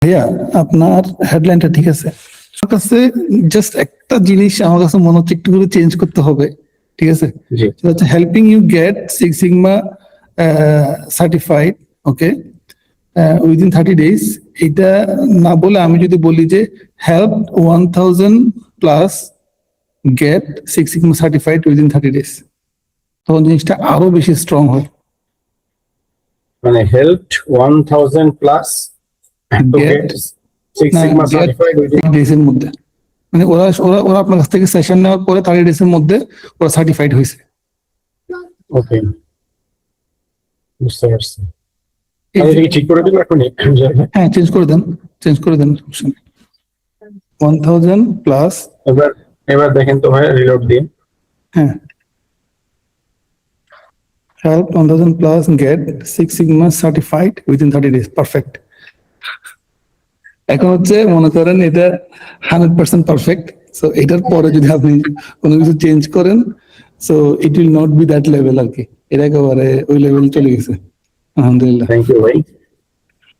ভাইয়া আপনার হেডলাইনটা ঠিক আছে, আমার কাছে জাস্ট একটা জিনিস আমার কাছে মনে হচ্ছে একটু করে চেঞ্জ করতে হবে। ঠিক আছে, জি সেটা হচ্ছে helping you get six sigma certified, okay, within 30 days। এটা না বলে আমি যদি বলি যে help 1000 plus get six sigma certified within 30 days, তখন জিনিসটা আরো বেশি স্ট্রং হয়। মানে helped 1000 plus to get get six না sigma get certified within. 30 days এর মধ্যে, মানে ওরা ওরা ওরা আপনার কাছ থেকে সেশন নেওয়ার পরে 30 days এর মধ্যে ওরা সার্টিফাইড হয়েছে। ওকে, বুঝতে পারছি। এই আমি যে- কি ঠিক করে দিব এখনই? হ্যাঁ চেঞ্জ করে দেন, চেঞ্জ করে দেন, সমস্যা নেই। 1000 প্লাস, এবার এবার দেখেন তো ভাই, রিলোড দিন। হ্যাঁ, help 1000 plus get Six Sigma certified within 30 days, perfect. এখন হচ্ছে মনে করেন এটা 100% পারফেক্ট, সো এটার পরে যদি আপনি কোনো কিছু চেঞ্জ করেন, so it will not be that level আর কি, এটা একেবারে ওই লেভেল চলে গেছে আলহামদুলিল্লাহ। থ্যাংক ইউ ভাই।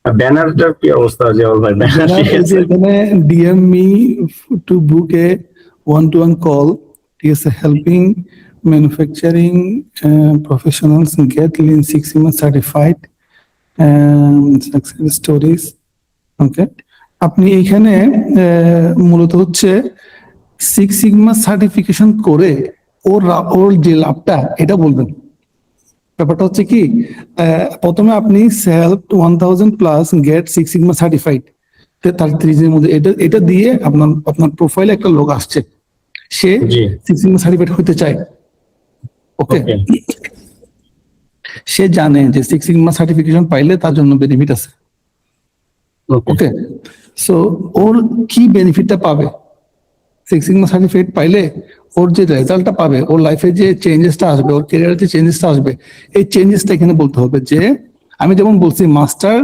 ব্যানারটার কি অবস্থা জিয়াউল ভাই? ব্যানার ঠিক আছে? এখানে DM me to book a one to one call, ঠিক আছে, helping manufacturing professionals get lean six sigma certified success stories, okay. আপনি এখানে মূলত হচ্ছে সিক্স সিগমা সার্টিফিকেশন করে ওর যে লাভটা এটা বলবেন। ব্যাপারটা হচ্ছে কি, প্রথমে আপনি help 1000 plus get six sigma certified 30 দিনের মধ্যে, এটা দিয়ে আপনার প্রোফাইলে একটা লোক আসছে, সে জি সিক্স সিগমা সার্টিফাইড হতে চায়, ওকে। ওকে সে জানে যে সিক্স সিগমা সার্টিফিকেশন পাইলে তার জন্য বেনিফিট আছে, ওকে ওকে। সো ওর কি বেনিফিটটা পাবে, সিক্স সিগমা সার্টিফিকেট পাইলে ওর যে রেজাল্টটা পাবে, ওর লাইফে যে চেঞ্জেসটা আসবে, ওর ক্যারিয়ারে যে চেঞ্জেসটা আসবে, এই চেঞ্জেসটা এখানে বলতে হবে। যে আমি যেমন বলছি মাস্টার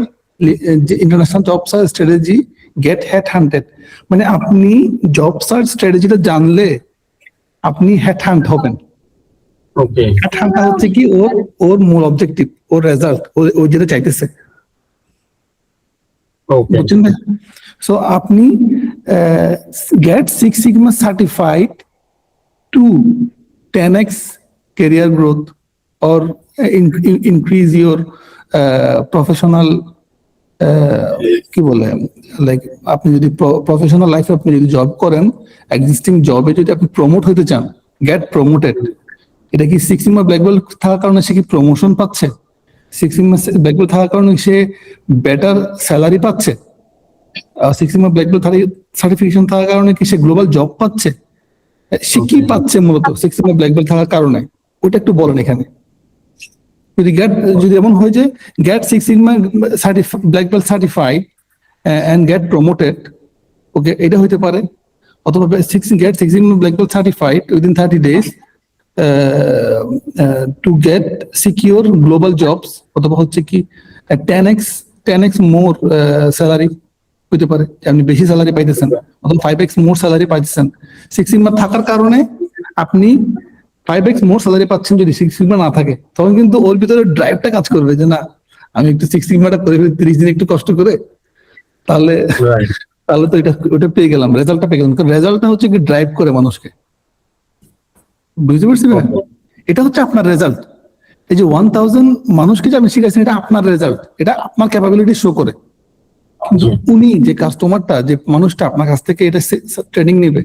যে international job search strategy get head hunted, মানে আপনি জব সার্চ স্ট্র্যাটেজিটা জানলে আপনি হেড হান্ট হবেন। ওকে হেড হান্টটা হচ্ছে কি ওর ওর মূল অবজেক্টিভ, ওর রেজাল্ট, ও যেটা চাইতেছে, ওকে বুঝছেন ভাই? সো আপনি get six sigma certified to 10x career growth or increase your professional কি বলে, লাইক আপনি যদি প্রফেশনাল লাইফে আপনি যদি জব করেন, এক্সিস্টিং জবে যদি আপনি প্রমোট হতে চান, গেট প্রমোটেড। এটা কি সিক্স সিগমা ব্ল্যাক বেল্ট থাকার কারণে সে কি প্রমোশন পাচ্ছে? সিক্স সিগমা ব্ল্যাক বেল্ট থাকার কারণে সে বেটার স্যালারি পাচ্ছে? Six sigma black belt certification থাকার কারণে কি সে গ্লোবাল জব পাচ্ছে? সে কি পাচ্ছে মূলত সিক্স সিগমা ব্ল্যাক বেল্ট থাকার কারণে? ওটা একটু বলেন এখানে। যদি এমন হয় যে get six sigma black belt certified and get promoted, okay, এটা হইতে পারে। অথবা get six sigma black belt certified within 30 days to get secure global jobs, অথবা হচ্ছে কি 10x মোর স্যালারি হইতে পারে, আপনি বেশি স্যালারি পাইতেছেন, অথবা 5x মোর স্যালারি পাইতেছেন। সিক্স সিগমা থাকার কারণে আপনি 5x মোর স্যালারি পাচ্ছেন। যদি সিক্স সিগমা না থাকে তখন কিন্তু ওর ভিতরে ড্রাইভটা কাজ করবে যে না, আমি একটু সিক্স সিগমাটা করে 30 দিন একটু কষ্ট করে, তাহলে রাইট তাহলে তো ওটা পেয়ে গেলাম, রেজাল্টটা পেয়ে গেলাম। কারণ রেজাল্টটা হচ্ছে কি ড্রাইভ করে মানুষকে, বুঝতে পারছি না? এটা হচ্ছে আপনার রেজাল্ট। এই যে 1000 মানুষকে যে আপনি শিখাচ্ছেন, এটা আপনার রেজাল্ট, এটা আপনার ক্যাপাবিলিটি শো করে। কিন্তু উনি যে কাস্টমারটা, যে মানুষটা আপনার কাছ থেকে এটা ট্রেনিং নেবে,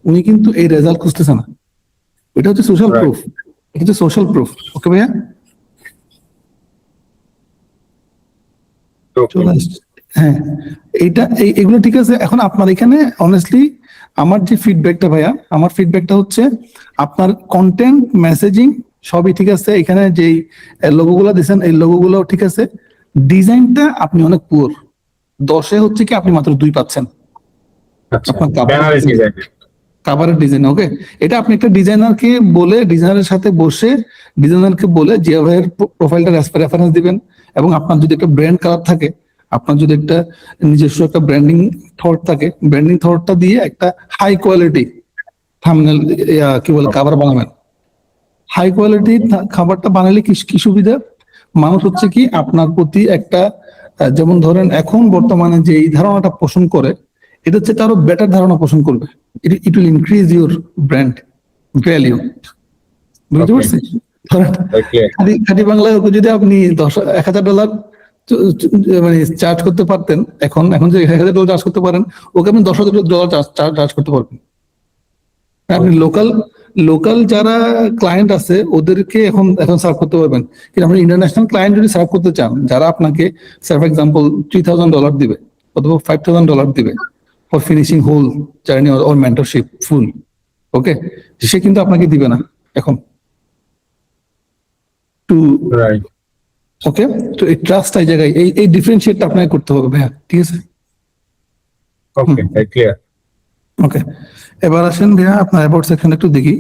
উনি কিন্তু এই রেজাল্ট খুঁজতেছে না। এটা হচ্ছে সোশ্যাল প্রুফ, এটা হচ্ছে সোশ্যাল প্রুফ, ওকে ভাইয়া? চলে আসছে, হ্যাঁ। এগুলো ঠিক আছে। এখন আপনার এখানে অনেস্টলি আমার যে ফিডব্যাকটা ভাইয়া, আমার ফিডব্যাকটা হচ্ছে আপনার কন্টেন্ট মেসেজিং সবই ঠিক আছে, এখানে যেই লোগোগুলো দিয়েছেন এই লোগোগুলো ঠিক আছে, ডিজাইনটা আপনি অনেক পুয়ার। 10-এ হচ্ছে কি আপনি মাত্র 2 পাচ্ছেন আচ্ছা, আপনার ব্যানারের ডিজাইন। কাভারের ডিজাইন, ওকে। এটা আপনি একটা ডিজাইনারকে বলে, ডিজাইনারের সাথে বসে ডিজাইনারকে বলে জিয়া ভাইয়ের প্রোফাইলটা রেফারেন্স দিবেন। এবং আপনার যদি একটা ব্র্যান্ড কালার থাকে, আপনার যদি একটা নিজস্ব একটা ব্র্যান্ডিং থট থাকে, ব্র্যান্ডিং থটটা দিয়ে একটা হাই কোয়ালিটি থাম্বনেল কি বলে কাভার বানাবেন। হাই কোয়ালিটি খাবারটা বানালে কি কি সুবিধা, মানুষ হচ্ছে কি আপনার প্রতি একটা যেমন ধরেন এখন বর্তমানে যে এই ধারণাটা পোষণ করে, এটা হচ্ছে আরো বেটার ধারণা পোষণ করবে। It will increase your brand value. বুঝতে Okay. পারছি? ধরেন Okay. খাঁটি বাংলায় ওকে যদি আপনি $1,000 মানে চার্জ করতে পারতেন, এখন যে $1,000 চার্জ করতে পারেন, ওকে আপনি $10,000 চার্জ করতে পারবেন। আপনি লোকাল যারা ক্লায়েন্ট আছে ওদেরকে এখন সার্ভ করতে পারবেন, কিন্তু আপনি ইন্টারন্যাশনাল ক্লায়েন্ট যদি সার্ভ করতে চান, যারা আপনাকে ফর এক্সাম্পল $3,000 দিবে অথবা $5,000 দিবে for finishing whole journey or mentorship full, okay, সে কিন্তু আপনাকে দিবে না এখন। Two Right. ওকে, তো এই ট্রাস্ট এই জায়গায় এই ডিফারেন্সিয়েটটা আপনাকে করতে হবে ভাইয়া, ঠিক আছে? Okay. Clear. ওকে, এবার আসেন ভাইয়া আপনার অ্যাবাউট সেকশন একটু দেখি।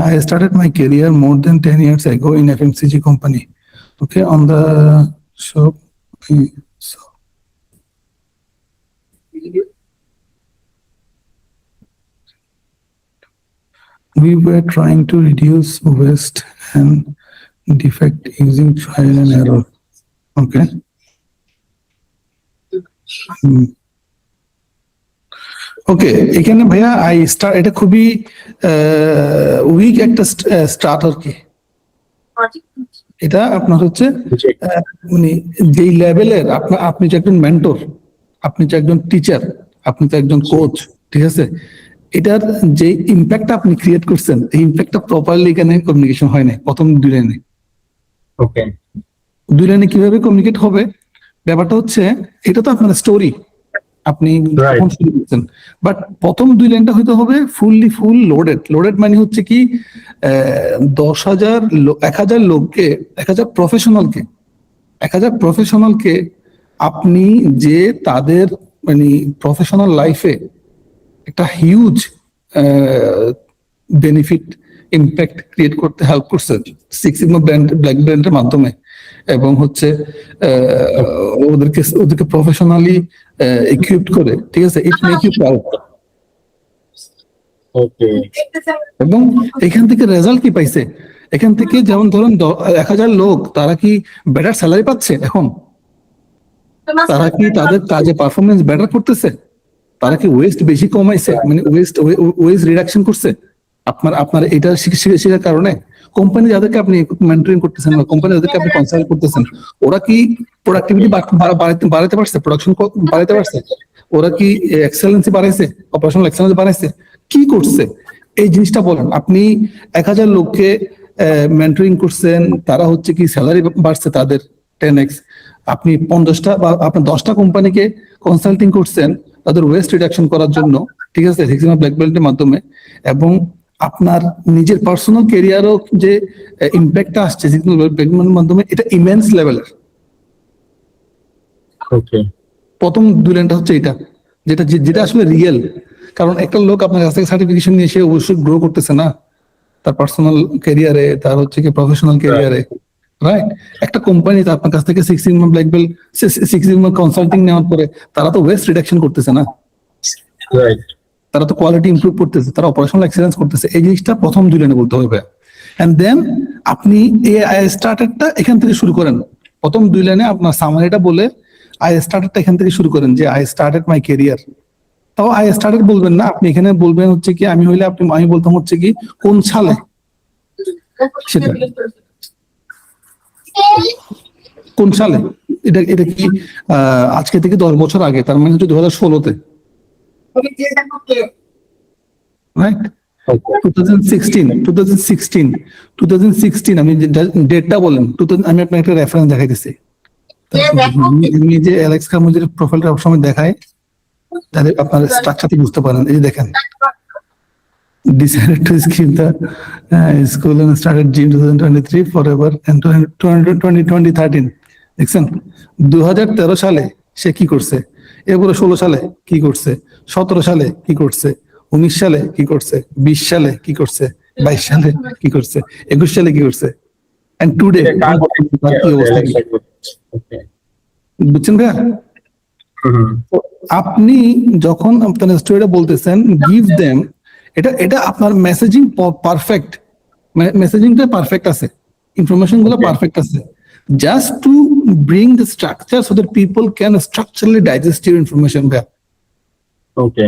I started my career more than 10 years ago in FMCG company. Okay, on the shop. So, we were trying to reduce waste and defect using trial and error. Okay. ওকে, এখানে ভাইয়া এটা খুবই week একটা start আর কি। এটা আপনার হচ্ছে মানে যেই লেভেলের আপনি যে একজন মেন্টর, আপনি যে একজন টিচার, আপনি তো একজন কোচ, ঠিক আছে? এটার যে ইম্প্যাক্টটা আপনি ক্রিয়েট করছেন, এই ইম্প্যাক্টটা প্রপারলি এখানে কমিউনিকেশন হয় না প্রথম 2 লাইনে। Okay. 2 লাইনে কিভাবে কমিউনিকেট হবে? ব্যাপারটা হচ্ছে এটা তো আপনার স্টোরি, আপনি Right. তখন শুরু করছেন, বাট প্রথম 2 লাইনটা হয়তো হবে ফুল লোডেড মানে হচ্ছে কি 1,000 লোককে 1,000 প্রফেশনালকে আপনি যে তাদের মানে প্রফেশনাল লাইফে একটা হিউজ বেনিফিট ইম্প্যাক্ট ক্রিয়েট করতে হেল্প করছে সিক্স সিগমা ব্ল্যাক ব্যান্ডের মাধ্যমে, এবং হচ্ছে ওদেরকে প্রফেশনালি ইকুইপড করে, ঠিক আছে? It make you proud. Okay. এবং এখান থেকে রেজাল্ট কি পাইছে? এখান থেকে যেমন ধরুন 1,000 লোক, তারা কি বেটার স্যালারি পাচ্ছে এখন? তারা কি তাদের কাজে পারফরমেন্স বেটার করতেছে? তারা কি ওয়েস্ট বেশি কমাইছে, মানে ওয়েস্ট রিডাকশন করছে? আপনার এটা শেখার কারণে কোম্পানি যাদেরকে আপনি মেন্টরিং করতেছেন বা কোম্পানি যাদেরকে আপনি কনসাল্ট করতেছেন, ওরা কি প্রোডাক্টিভিটি বাড়াতে পারছে, প্রোডাকশন বাড়াতে পারছে? ওরা কি এক্সেলেন্সি বাড়াইছে, অপারেশনাল এক্সেলেন্স বাড়াইছে? কি করছে এই জিনিসটা বলেন। আপনি 1,000 লোককে মেন্টরিং করছেন, তারা হচ্ছে কি স্যালারি বাড়ছে তাদের 10x। আপনি 50টা বা আপনার 10টা কোম্পানিকে কনসাল্টিং করছেন তাদের ওয়েস্ট রিডাকশন করার জন্য, ঠিক আছে, সিক্স সিগমা ব্ল্যাক বেল্টের মাধ্যমে, এবং আপনার নিজের পার্সোনাল ক্যারিয়ারও যে ইম্প্যাক্টটা আসছে সিক্স সিগমা ব্ল্যাক বেল্টের মাধ্যমে, এটা ইমেন্স লেভেলের। Okay. প্রথম 2 লাইনটা হচ্ছে এটা, যেটা আসলে রিয়েল। কারণ একটা লোক আপনার কাছ থেকে সার্টিফিকেশন নিয়ে এসে অবশ্যই গ্রো করতেছে না তার পার্সোনাল ক্যারিয়ারে, তার হচ্ছে কি প্রফেশনাল ক্যারিয়ারে, রাইট? একটা কোম্পানি তো আপনার কাছ থেকে six sigma black belt, six sigma consulting নেওয়ার পরে তারা তো ওয়েস্ট রিডাকশন করতেছে না, Right. তারা তো কোয়ালিটি ইমপ্রুভ করতেছে, তারা অপারেশনাল এক্সেলেন্স করতেছে। এই জিনিসটা প্রথম 2 লাইনে বলতে হবে। এন্ড দেন আপনি আই স্টার্টেডটা এখান থেকে শুরু করেন। প্রথম 2 লাইনে আপনার সামারিটা বলে আই স্টার্টেডটা এখান থেকে শুরু করেন, যে আই স্টার্টেড মাই ক্যারিয়ার। তাও আই স্টার্টেড বলবেন না, আপনি এখানে বলবেন হচ্ছে কি, আমি বলতাম হচ্ছে কি কোন সালে, সেটা কোন সালে, এটা কি আজকে থেকে 10 বছর আগে, তার মানে হচ্ছে 2016-তে, রাইট? Okay. 2016 আমি ডেটটা বলেন, আমি আপনাকে একটা রেফারেন্স দেখাইতেছি। আমি যে অ্যালেক্স কামুজের প্রোফাইলটা সবসময় দেখাই, তাহলে আপনার স্ট্রাকচারটি বুঝতে পারেন। এই যে দেখেন, decided to skip the school and started gym 2023 forever and 2013 দেখছেন 2013 সালে সে কি করছে, এরপরে 16 সালে কি করছে, 17 সালে কি করছে, 19 সালে কি করছে, 20 সালে কি করছে, 22 সালে কি করছে, 21 সালে কি করছে, and today কি অবস্থা। Okay. বুঝছেন ভাইয়া? আপনি যখন আপনার স্টোরিটা বলতেছেন গিভ দেম, এটা আপনার মেসেজিং পারফেক্ট, মেসেজিংটা পারফেক্ট আছে, ইনফরমেশন গুলো পারফেক্ট আছে, just to bring the structure so that people can structurally digest your information ভাইয়া। ওকে,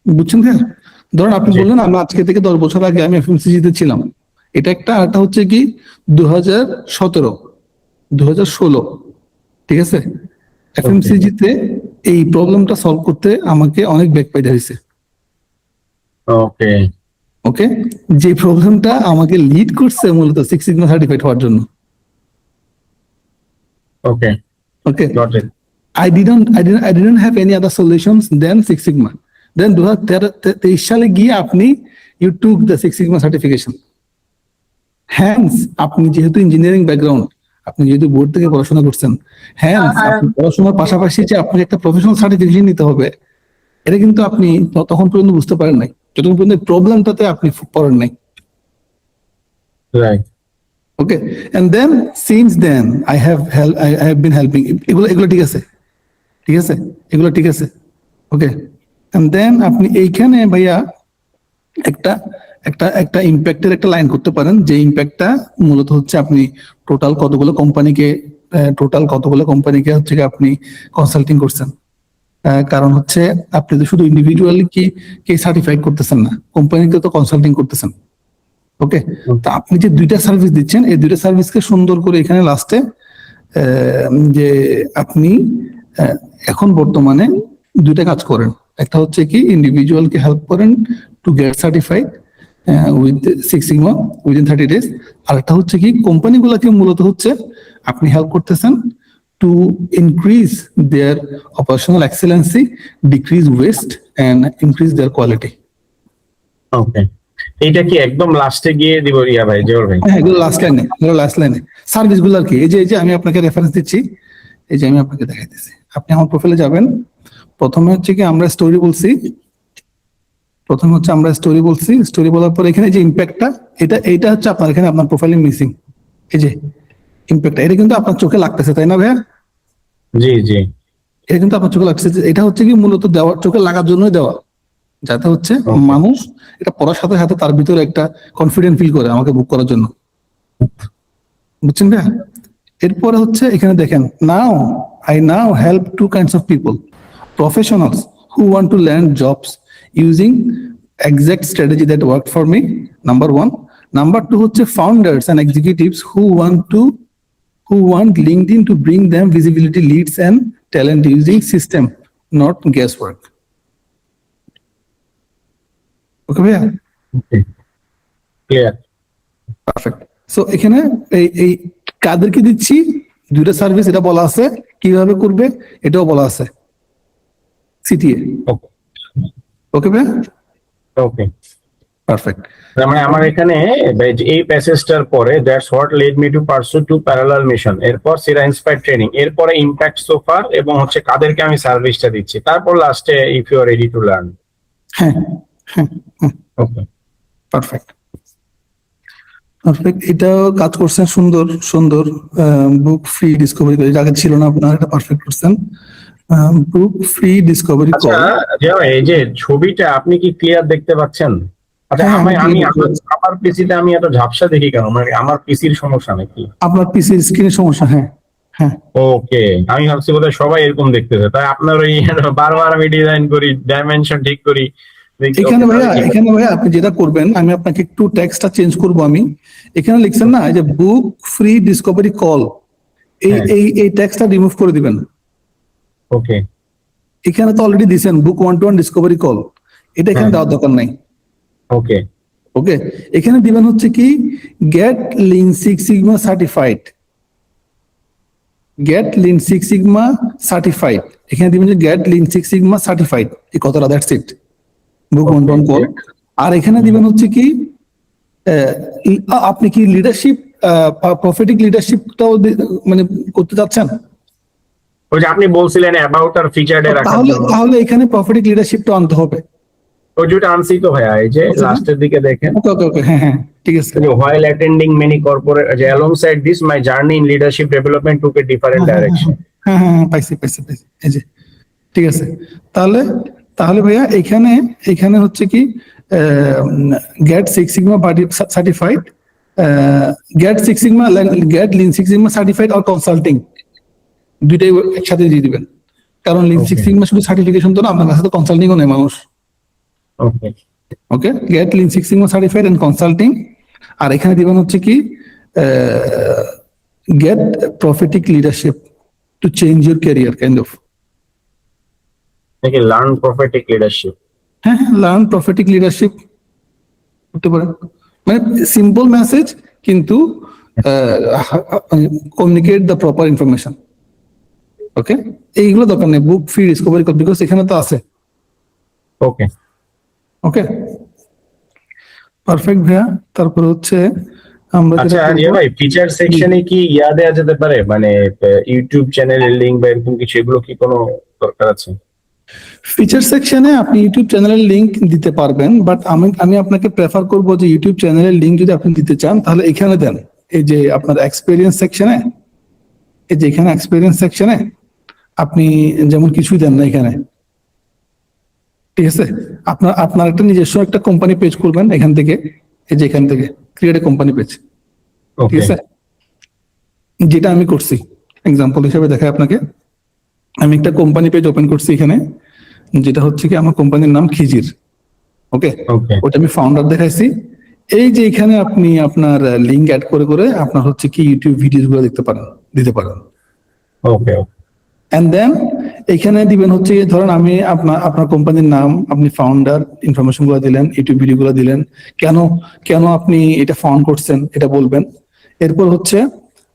বুঝছেন ভাইয়া? ধরুন আপনি জি। বললেন আমি আজকে থেকে 10 বছর আগে আমি এফএমসিজি তে ছিলাম, এটা একটা। আরেকটা হচ্ছে কি 2017, 2016, ঠিক আছে, এফএমসিজি তে এই প্রবলেমটা সলভ করতে আমাকে অনেক ব্যাক পাইতে হয়েছে। ওকে, ওকে, যে প্রবলেমটা আমাকে লিড করছে মূলত সিক্স সিগমা সার্টিফাইড হওয়ার জন্য। Okay, okay, got it. I didn't have any other solutions than Six Sigma. Then 2023 সালে গিয়ে আপনি you took the Six Sigma certification. Hence আপনি যেহেতু ইঞ্জিনিয়ারিং ব্যাকগ্রাউন্ড, আপনি যেহেতু বোর্ড থেকে পড়াশোনা করছেন, hence আপনি পড়াশোনার পাশাপাশি যে আপনি একটা প্রফেশনাল সার্টিফিকেশন নিতে হবে, এটা কিন্তু আপনি তখন পর্যন্ত বুঝতে পারেন নাই, যতক্ষণ পর্যন্ত প্রবলেমটাতে আপনি পড়েন নাই। Right. Okay, and then since then I have been helping. এগুলো ঠিক আছে, ঠিক আছে, এগুলো ঠিক আছে। ওকে, and then আপনি এইখানে ভাইয়া একটা একটা একটা ইম্প্যাক্টের একটা লাইন করতে পারেন, যে ইম্প্যাক্টটা মূলত হচ্ছে আপনি টোটাল কতগুলো কোম্পানিকে হচ্ছে আপনি কনসাল্টিং করছেন। কারণ হচ্ছে আপনি তো শুধু ইন্ডিভিজুয়ালি কে সার্টিফাইড করতেছেন না, কোম্পানিকে তো কনসাল্টিং করতেছেন। ওকে, তো আপনি যে দুইটা সার্ভিস দিচ্ছেন, এই দুইটা সার্ভিসকে সুন্দর করে এখানে লাস্টে যে আপনি এখন বর্তমানে দুইটা কাজ করেন। একটা হচ্ছে কি ইন্ডিভিজুয়ালকে হেল্প করেন to get certified with six sigma within 30 days। আর একটা হচ্ছে কি কোম্পানিগুলোকে মূলত হচ্ছে আপনি হেল্প করতেছেন to increase their operational excellency, decrease waste and increase their quality. Okay, এইটা কি একদম লাস্টে গিয়ে দিব রিয়া ভাই, জোর ভাই? হ্যাঁ, এগুলো লাস্ট লাইনে সার্ভিস গুলো আর কি। এই যে আমি আপনাকে রেফারেন্স দিচ্ছি, এই যে আমি আপনাকে দেখাইতেছি, আপনি আমার প্রোফাইলে যাবেন। প্রথমে হচ্ছে কি আমরা স্টোরি বলছি, স্টোরি বলার পর এখানে যে ইম্প্যাক্টটা, এইটা হচ্ছে আপনার এখানে আপনার প্রোফাইলে মিসিং। এই যে ইম্প্যাক্টটা, এটা কিন্তু আপনার চোখে লাগতেছে, তাই না ভাইয়া? জি জি, এটা কিন্তু আপনার চোখে লাগতেছে। এটা হচ্ছে কি মূলত দেওয়া, চোখে লাগার জন্যই দেওয়া, যাতে হচ্ছে মানুষ এটা পড়ার সাথে সাথে তার ভিতরে একটা কনফিডেন্ট ফিল করে আমাকে বুক করার জন্য। বুঝছেন ভাইয়া? এরপরে হচ্ছে এখানে দেখেন, I now help two kinds of people: professionals who want to land jobs using exact strategy that worked for me, number one. Number two হচ্ছে founders and executives who want LinkedIn to bring them visibility, leads and talent using system, not guesswork. ওকে ভাইয়া? Clear. Perfect. So এখানে এই কাদেরকে দিচ্ছি, দুইটা service, এটা বলা আছে, কিভাবে করবে এটাও বলা আছে, সিটিএ। ওকে ভাই, ওকে, পারফেক্ট। তার মানে আমার এখানে এই প্যাসেজটার পরে that's what led me to pursue to parallel mission, এরপর সিরা ইন্সপায়ার ট্রেনিং, এরপরে ইমপ্যাক্ট সোফার এবং হচ্ছে কাদেরকে আমি সার্ভিসটা দিচ্ছি, তারপর লাস্টে if you are ready to learn. হ্যাঁ হ্যাঁ, ওকে, পারফেক্ট। এটাও কাজ করছেন সুন্দর সুন্দর। বুক ফ্রি ডিসকভারি করে, আগে ছিল না আপনার, এটা পারফেক্ট করছেন। বুক ফ্রি ডিসকভারি আচ্ছা এই যে ছবিটা আপনি কি ক্লিয়ার দেখতে পাচ্ছেন? আচ্ছা, হ্যাঁ, আমি আমার পিসিতে আমি এত ঝাপসা দেখি কেন? মানে আমার পিসির সমস্যা নাকি? আপনার পিসির স্ক্রিনের সমস্যা। হ্যাঁ হ্যাঁ, ওকে, আমি ভাবছি বোধহয় সবাই এরকম দেখতেছে, তাই আপনার ওই বারবার আমি ডিজাইন করি, ডাইমেনশন ঠিক করি। এখানে ভাইয়া আপনি যেটা করবেন, আমি আপনাকে একটু টেক্সটটা চেঞ্জ করব। আমি এখানে লিখছেন না এই যে বুক ফ্রি ডিসকভারি কল, এই টেক্সটটা রিমুভ করে দিবেন। ওকে, এখানে তো অলরেডি দিবেন বুক 1-to-1 ডিসকভারি কল, এটা এখানে দেওয়ার দরকার নাই। ওকে, ওকে, এখানে দিবেন হচ্ছে কি get lean six sigma certified, get lean six sigma certified. এখানে দিবেন যে get lean six sigma certified, এই কথাটা, that's it, book 1-to-1 call. আর এখানে দিবেন হচ্ছে কি আপনি কি লিডারশিপ, প্রফেটিক লিডারশিপটাও মানে করতে যাচ্ছেন? ওই যে আপনি বলছিলেন অ্যাবাউট আর ফিচার্ড এর রাখার জন্য, তাহলে এখানে প্রফেটিক লিডারশিপটা আনতে হবে। ওই যেটা আনছি তো ভাইয়া, এই যে লাস্টের দিকে দেখেন। ওকে, হ্যাঁ হ্যাঁ, ঠিক আছে। while attending many corporate, alongside this my journey in leadership development took a different direction. হ্যাঁ, পাইছি। এই যে ঠিক আছে। তাহলে ভাইয়া এখানে হচ্ছে কি get six sigma certified get six sigma, get lean six sigma certified or consulting, দুইটাই একসাথে দিয়ে দিবেন। কারণ লিন সিক্স Okay. সিগমা শুধু সার্টিফিকেশন তো না, আপনার কাছে তো কনসাল্টিংও নেই মানুষ। Okay okay, get lean six sigma certified and consulting. আর এখানে দিবেন হচ্ছে কি get prophetic leadership to change your career kind of. নাকি লার্ন প্রফেটিক লিডারশিপ? হ্যাঁ, লার্ন প্রফিটিক লিডারশিপ করতে পারেন। মানে সিম্পল মেসেজ, কিন্তু কমিউনিকেট দ্য প্রপার ইনফরমেশন। ওকে, এইগুলো দরকার নেই বুক ফি ডিসকভারি, বিকজ এখানে তো আছে। ওকে ওকে, পারফেক্ট ভাইয়া। তারপর হচ্ছে আমরা আচ্ছা, যেটা আর করবো- ভাই ফিচার সেকশনে কি দেওয়া যেতে পারে, মানে ইউটিউব চ্যানেলের লিংক বা এরকম কিছু, এগুলো কি কোনো দরকার আছে? ফিচার সেকশনে আপনি ইউটিউব চ্যানেলের লিংক দিতে পারবেন, বাট আমি আপনাকে প্রেফার করব যে ইউটিউব চ্যানেলের লিংক যদি আপনি দিতে চান তাহলে এখানে দেন। এই যে আপনার এক্সপেরিয়েন্স সেকশনে, এই যে এখানে এক্সপেরিয়েন্স সেকশনে আপনি যেমন কিছুই দেন না এখানে, ঠিক আছে? আপনার একটা নিজস্ব একটা কোম্পানি পেজ করবেন এখান থেকে, এই যে এখান থেকে ক্রিয়েট এ কোম্পানি পেজ, ঠিক ওকে আছে? যেটা আমি করছি এক্সাম্পল হিসেবে দেখাই আপনাকে। আমি একটা কোম্পানি পেজ ওপেন করছি এখানে, যেটা হচ্ছে কি আমার কোম্পানির নাম খিজির। ওকে, ওকে ওটা আমি ফাউন্ডার দেখাইছি। এই যে এখানে আপনি আপনার লিংক অ্যাড করে করে আপনার হচ্ছে কি ইউটিউব ভিডিওস গুলো দেখতে পারেন, দিতে পারেন। ওকে এন্ড দেন এখানে দিবেন হচ্ছে, ধরেন আমি আপনার কোম্পানির নাম, আপনি ফাউন্ডার, ইনফরমেশন গুলো দিলেন, ইউটিউব ভিডিও গুলো দিলেন, কেন কেন আপনি এটা ফাউন্ড করছেন এটা বলবেন। এরপর হচ্ছে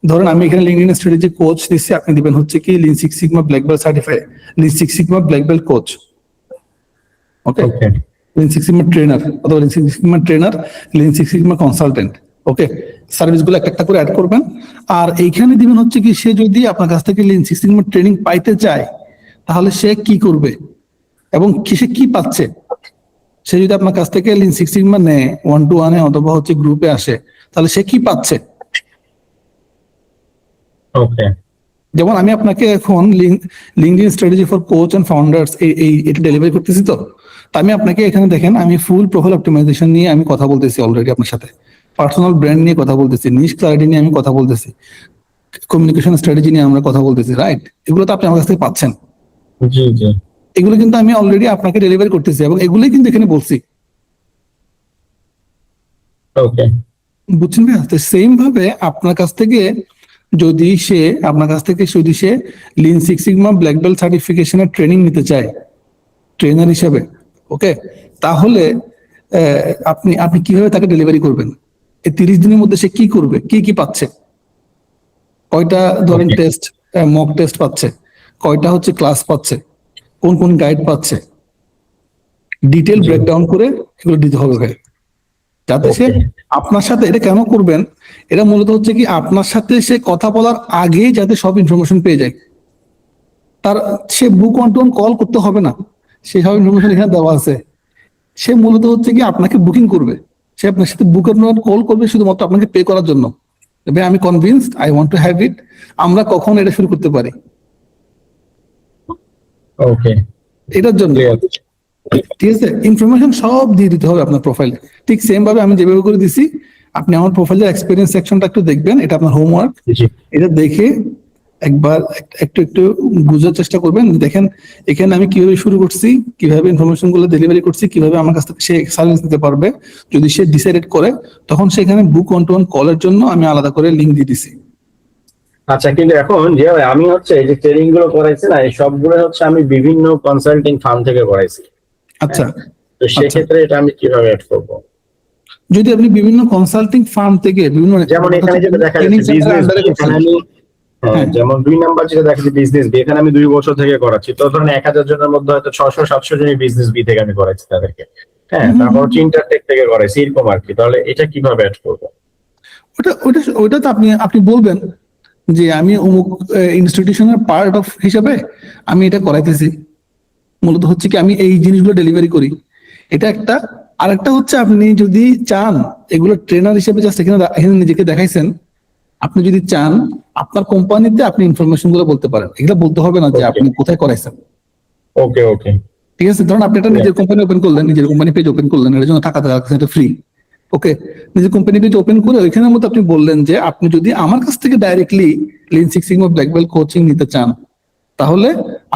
ধরেন আমি এখানে লিঙ্কডইন স্ট্র্যাটেজি কোচ দিচ্ছি, আপনি দিবেন হচ্ছে কি lean six sigma black belt certified, lean six sigma black belt coach. Okay, okay lean six sigma trainer অথবা lean six sigma trainer, lean six sigma consultant. Okay, service গুলো একটা একটা করে অ্যাড করবেন। আর এইখানে দিবেন হচ্ছে কি, সে যদি আপনার কাছ থেকে লিন সিক্স সিগমা ট্রেনিং পাইতে চায় তাহলে সে কি করবে এবং সে কি পাচ্ছে। সে যদি আপনার কাছ থেকে লিন সিক্স সিগমা নেয়, 1-to-1 অথবা হচ্ছে গ্রুপে আসে, তাহলে সে কি পাচ্ছে। ওকে যেমন আমি আপনাকে এখন LinkedIn strategy for coach and founders এটা ডেলিভারি করতেছি। তো আমি আপনাকে এখানে দেখেন, আমি ফুল প্রোফাইল অপটিমাইজেশন নিয়ে আমি কথা বলতেছি অলরেডি আপনার সাথে, পার্সোনাল ব্র্যান্ড নিয়ে কথা বলতেছি, নিশ ক্লারিটি নিয়ে আমি কথা বলতেছি, কমিউনিকেশন স্ট্র্যাটেজি নিয়ে আমরা কথা বলতেছি, রাইট? এগুলো তো আপনি আমার কাছ থেকে পাচ্ছেন। জি জি এগুলো কিন্তু আমি অলরেডি আপনাকে ডেলিভারি করতেছি এবং এগুলোই কিন্তু এখানে বলছি, ওকে বুঝছেন ভাইয়া? তো সেম ভাবে আপনার কাছ থেকে যদি সে lean six sigma black belt সার্টিফিকেশনের ট্রেনিং নিতে চায় ট্রেনার হিসেবে, ওকে, তাহলে আপনি কিভাবে তাকে ডেলিভারি করবেন? এই 30 দিনের মধ্যে সে কি করবে, কি পাচ্ছে, কয়টা ধরেন Okay. টেস্ট, মক টেস্ট পাচ্ছে, কয়টা হচ্ছে ক্লাস পাচ্ছে, কোন কোন গাইড পাচ্ছে, ডিটেল জি। ব্রেকডাউন করে এগুলো দিতে হবে ভাই, যাতে সে Okay. আপনার সাথে, এটা কেন করবেন, এটা মূলত হচ্ছে কি আপনার সাথে সে কথা বলার আগেই যাতে সব ইনফরমেশন পেয়ে যায়, সে book one to one call করতে হবে না, সে সব ইনফরমেশন এখানে দেওয়া আছে। সে মূলত হচ্ছে কি আপনাকে বুকিং করবে, সে আপনার সাথে বুক কল করবে শুধুমাত্র আপনাকে পে করার জন্য। ভাই আমি convinced, I want to have it, আমরা কখন এটা শুরু করতে পারি, ওকে এটার জন্য। ক্লিয়ার ঠিক আছে, ইনফরমেশন সব দিয়ে দিতে হবে আপনার প্রোফাইলে, ঠিক সেম ভাবে আমি যেভাবে করে দিছি। আপনি আমার প্রোফাইলের এক্সপেরিয়েন্স সেকশনটা একটু দেখবেন, এটা আপনার হোমওয়ার্ক। জি এটা দেখে একবার একটু বোঝার চেষ্টা করবেন। দেখেন এখানে আমি কিভাবে শুরু করছি, কিভাবে ইনফরমেশন গুলো ডেলিভারি করছি, কিভাবে আমার কাছ থেকে সে সার্ভিস নিতে পারবে। যদি সে ডিসাইডেড করে তখন সেখানে বুক ওয়ান টু ওয়ান কলের জন্য আমি আলাদা করে লিঙ্ক দিয়ে দিছি। আচ্ছা, কিন্তু এখন যে আমি হচ্ছে এই যে ট্রেনিং গুলো করাইছি না, এই সবগুলো হচ্ছে আমি বিভিন্ন কনসাল্টিং ফার্ম থেকে করাইছি। আচ্ছা, তো সেক্ষেত্রে এটা আমি কিভাবে অ্যাড করবো? যদি আপনি বিভিন্ন কনসাল্টিং ফার্ম থেকে বিভিন্ন যেমন এখানে যেটা দেখা training যাচ্ছে center এর বিজনেস, under এ এখানে করছেন। আমি হ্যাঁ। যেমন 2 নাম্বার যেটা দেখা যাচ্ছে বিজনেস বি, এখানে আমি 2 বছর থেকে করাচ্ছি। তো ধরেন 1000 জনের মধ্যে হয়তো 600-700 জনই বিজনেস বি থেকে আমি করাচ্ছি তাদেরকে। হ্যাঁ, তারপর হচ্ছে ইন্টারটেক থেকে করাইছি, এরকম আর কি। তাহলে এটা কিভাবে অ্যাড করবো? ওটা তো আপনি বলবেন যে আমি অমুক ইনস্টিটিউশনের পার্ট অফ হিসাবে আমি এটা করাইতেছি, মূলত হচ্ছে কি আমি এই জিনিসগুলো ডেলিভারি করি, এটা একটা। আরেকটা হচ্ছে আপনি যদি চান এগুলো ট্রেনার হিসেবে জাস্ট এখানে নিজেকে দেখাইছেন, আপনি যদি চান আপনার কোম্পানিতে আপনি ইনফরমেশন গুলো বলতে পারেন, এগুলো বলতে হবে না যে Okay. আপনি কোথায় করাইছেন। ওকে ওকে ঠিক আছে, ধরুন আপনি একটা নিজের কোম্পানি ওপেন করলেন, নিজের কোম্পানি পেজ ওপেন করলেন, এর জন্য টাকা দেওয়া এটা ফ্রি। ওকে, নিজের কোম্পানি পেজ ওপেন করে ওইখানের মধ্যে আপনি বললেন যে আপনি যদি আমার কাছ থেকে directly lean six sigma black belt coaching নিতে চান, তাহলে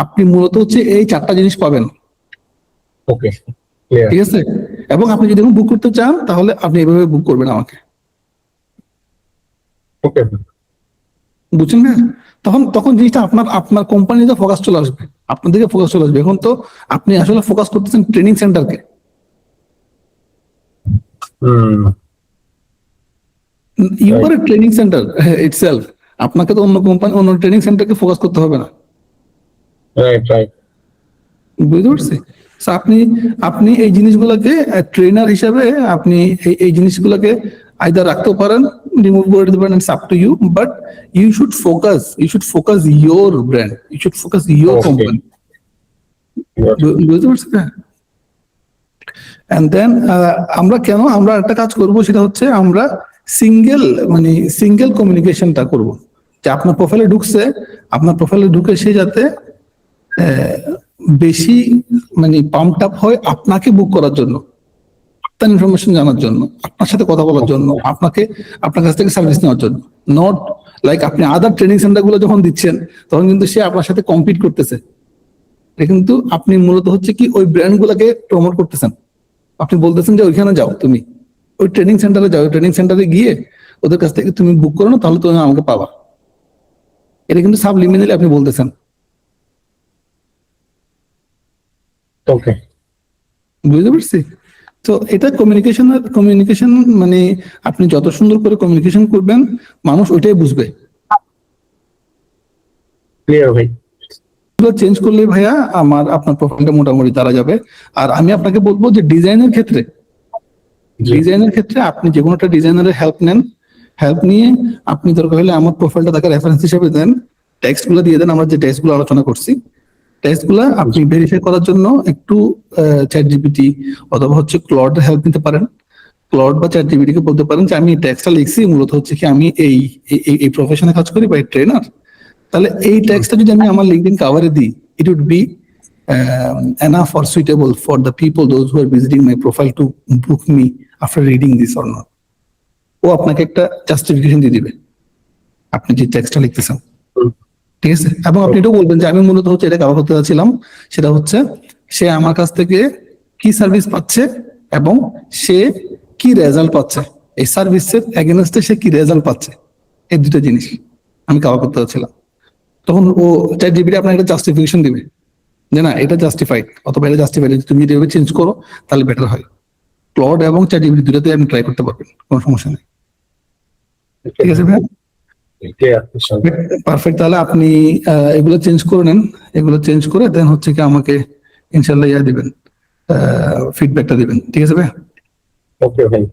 আপনি মূলত হচ্ছে এই 4টা জিনিস পাবেন। ওকে, ক্লিয়ার। ঠিক আছে, এবং আপনি যদি বুক করতে চান তাহলে আপনি এভাবে বুক করবেন আমাকে, ওকে, বুঝছেন না? তখন তখন জিনিসটা আপনার আপনার কোম্পানিতে ফোকাস চলে আসবে, আপনার দিকে ফোকাস চলে আসবে। এখন তো আপনি আসলে ফোকাস করতেছেন ট্রেনিং সেন্টারকে, you are training centre itself. আপনাকে তো অন্য কোম্পানি অন্য ট্রেনিং সেন্টারকে ফোকাস করতে হবে না, রাইট রাইট। বুঝতে পারছি? So আপনি আপনি এই জিনিসগুলোকে ট্রেনার হিসেবে আপনি এই জিনিসগুলোকে আইদার রাখতেও পারেন, রিমুভ করে দিতে পারেন, it's up to you, but you should focus your brand, you should focus your Okay. Company. বুঝতে পারছি না? এন্ড দেন আমরা একটা কাজ করব, সেটা হচ্ছে আমরা সিঙ্গেল কমিউনিকেশনটা করব, যে আপনার প্রোফাইলে ঢুকছে, আপনার প্রোফাইলে ঢুকে সে যাতে বেশি পাম্প আপ হয় আপনাকে বুক করার জন্য, আপনার ইনফরমেশন জানার জন্য, আপনার সাথে কথা বলার জন্য, আপনার কাছ থেকে সার্ভিস নেওয়ার জন্য। নট লাইক আপনি আদার ট্রেনিং সেন্টার গুলো যখন দিচ্ছেন তখন কিন্তু সে আপনার সাথে কম্পিট করতেছে, কিন্তু আপনি মূলত হচ্ছে কি ওই ব্র্যান্ড গুলাকে প্রমোট করতেছেন। আপনি বলতেছেন যে ওইখানে যাও, তুমি ওই ট্রেনিং সেন্টারে যাও, ট্রেনিং সেন্টারে গিয়ে ওদের কাছ থেকে তুমি বুক করো না, তাহলে তুমি আমাকে পাবা। এটা কিন্তু সাবলিমিনালি আপনি বলতেছেন। ওকে, বুঝতে পারছি? তো এটা কমিউনিকেশন আপনি যত সুন্দর করে কমিউনিকেশন করবেন, মানুষ ওইটাই বুঝবে। ক্লিয়ার ভাই। চেঞ্জ করলে ভাইয়া আপনার প্রোফাইলটা মোটামুটি তারা যাবে। আর আমি আপনাকে বলবো যে ডিজাইনের ক্ষেত্রে আপনি যে কোনো একটা ডিজাইনারের হেল্প নেন, হেল্প নিয়ে আপনি দরকার হলে আমার প্রোফাইলটা তাকে রেফারেন্স হিসেবে দেন, টেক্সট গুলো দিয়ে দেন, আমরা যে টেক্সট গুলো আলোচনা করছি টেক্সট গুলা আপনি ভেরিফাই করার জন্য একটু চ্যাট জিপিটি অথবা হচ্ছে ক্লড হেল্প নিতে পারেন। ক্লড বা চ্যাট জিপিটি কে বলতে পারেন যে আমি টেক্সটটা লিখছি, মূলত হচ্ছে কি আমি এই প্রফেশনে কাজ করি বা ট্রেনার, তাহলে এই টেক্সটটা যদি আমি আমার লিঙ্কডইন কভারে দিই, it would be enough or suitable for the people those who are visiting my profile to book me after reading this or not. ও আপনাকে একটা জাস্টিফিকেশন দিয়ে দিবে আপনি যে টেক্সটটা লিখতেছেন, ঠিক আছে? এবং আপনি এটাও বলবেন যে আমি মূলত হচ্ছে এটা কভার করতে চাচ্ছিলাম, সেটা হচ্ছে সে আমার কাছ থেকে কি সার্ভিস পাচ্ছে এবং সে কি রেজাল্ট পাচ্ছে, এই সার্ভিসের এগেনস্টে সে কি রেজাল্ট পাচ্ছে, এই দুটো জিনিস আমি কভার করতে চাচ্ছিলাম। তখন ও চ্যাট জিপিটি আপনাকে একটা জাস্টিফিকেশন দিবে যে না এটা জাস্টিফাইড, অথবা এটা জাস্টিফাইড, তুমি যদি এভাবে চেঞ্জ করো তাহলে বেটার হয়। ক্লড এবং চ্যাট জিপিটি দুটোতে আপনি ট্রাই করতে পারবেন, কোনো সমস্যা নেই। ঠিক আছে ভাই, পারফেক্ট। তাহলে আপনি এগুলো চেঞ্জ করে নেন, এগুলো চেঞ্জ করে দেন হচ্ছে কি আমাকে ইনশাল্লাহ দিবেন, ফিডব্যাকটা দিবেন। ঠিক আছে ভাই? ওকে ভাই।